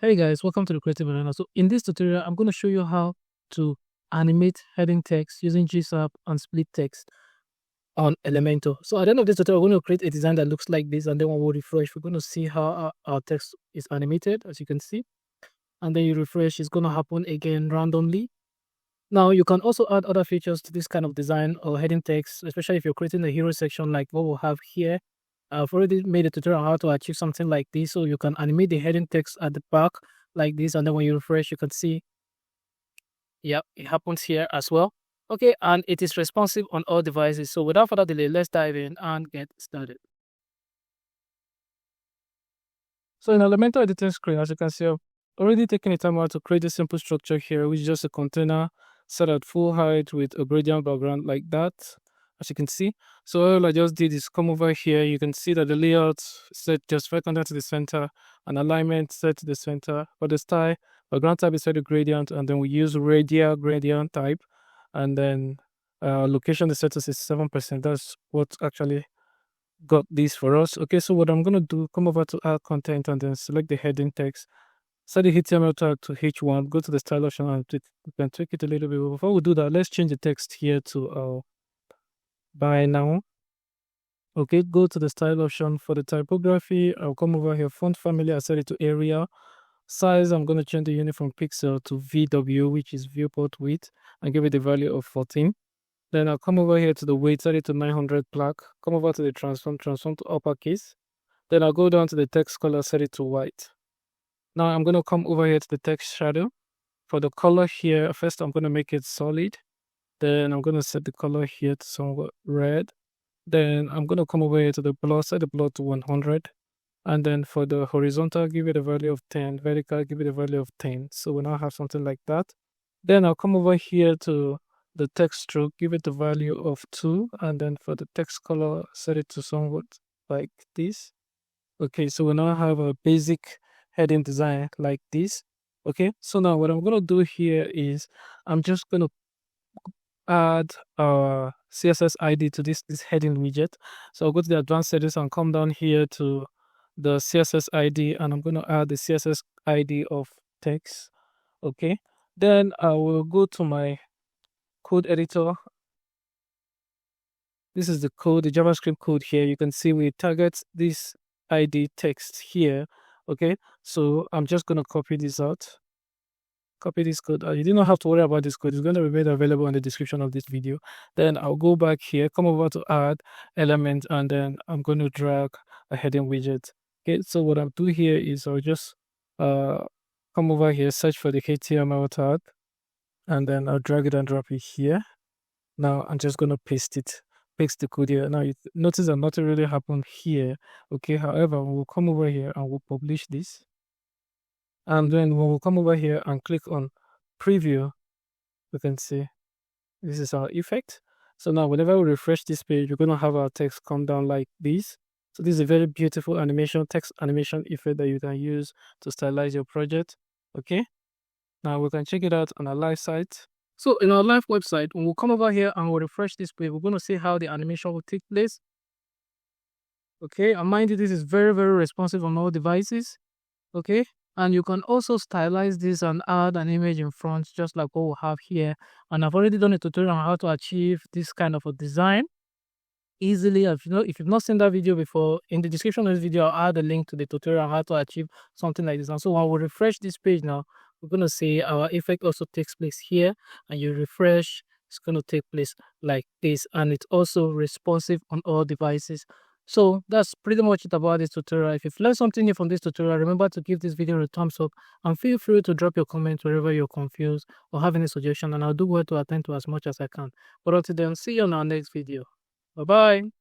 Hey guys, welcome to the Creative Learner. So in this tutorial, I'm going to show you how to animate heading text using GSAP and SplitText on Elementor. So at the end of this tutorial, we're going to create a design that looks like this, and then when we refresh, we're going to see how our text is animated, as you can see. And then you refresh, it's going to happen again randomly. Now you can also add other features to this kind of design or heading text, especially if you're creating a hero section like what we'll have here. I've already made a tutorial on how to achieve something like this, so you can animate the heading text at the back like this, and then when you refresh, you can see, yeah, it happens here as well. Okay, and it is responsive on all devices. So without further delay, let's dive in and get started. So in Elementor editing screen, as you can see, I've already taken the time out to create a simple structure here, which is just a container set at full height with a gradient background like that, as you can see. So all I just did is come over here. You can see that the layout set just right content to the center, and alignment set to the center. For the style, background type is set to gradient, and then we use radial gradient type, and then location is set to 67%. That's what actually got this for us. Okay, so what I'm gonna do, come over to add content and then select the heading text. Set the HTML tag to H1, go to the style option and we can tweak it a little bit. Before we do that, let's change the text here to by now. Okay, go to the style option. For the typography, I'll come over here, font family, I set it to Arial. Size, I'm going to change the uniform pixel to VW, which is viewport width, and give it the value of 14. Then I'll come over here to the weight, set it to 900 plaque. Come over to the transform to uppercase. Then I'll go down to the text color, set it to white. Now I'm going to come over here to the text shadow. For the color here, first I'm going to make it solid. Then I'm going to set the color here to somewhat red. Then I'm going to come over here to the blur, set the blur to 100. And then for the horizontal, give it a value of 10. Vertical, give it a value of 10. So we now have something like that. Then I'll come over here to the text stroke, give it the value of 2. And then for the text color, set it to somewhat like this. Okay, so we now have a basic heading design like this. Okay, so now what I'm going to do here is I'm just going to add a CSS ID to this heading widget. So I'll go to the advanced settings and come down here to the CSS ID, and I'm going to add the CSS ID of text. Okay, then I will go to my code editor. This is the code, the JavaScript code here. You can see we target this ID text here. Okay, so I'm just going to copy this out. Copy this code. You do not have to worry about this code. It's going to be made available in the description of this video. Then I'll go back here, come over to add element, and then I'm going to drag a heading widget. Okay, so what I'll do here is I'll just come over here, search for the HTML tag, and then I'll drag it and drop it here. Now I'm just going to paste the code here. Now you notice that nothing really happened here. Okay, however, we'll come over here and we'll publish this. And then when we come over here and click on preview, we can see this is our effect. So now whenever we refresh this page, we're going to have our text come down like this. So this is a very beautiful animation, text animation effect that you can use to stylize your project. Okay, now we can check it out on our live site. So in our live website, when we come over here and we'll refresh this page, we're going to see how the animation will take place. Okay, and mind you, this is very, very responsive on all devices. Okay, and you can also stylize this and add an image in front, just like what we have here. And I've already done a tutorial on how to achieve this kind of a design easily. If you've not seen that video before, in the description of this video, I'll add a link to the tutorial on how to achieve something like this. And so when we refresh this page now, we're going to see our effect also takes place here, and you refresh, it's going to take place like this, and it's also responsive on all devices. So that's pretty much it about this tutorial. If you've learned something new from this tutorial, remember to give this video a thumbs up, and feel free to drop your comments wherever you're confused or have any suggestion, and I'll do well to attend to as much as I can. But until then, see you on our next video. Bye-bye.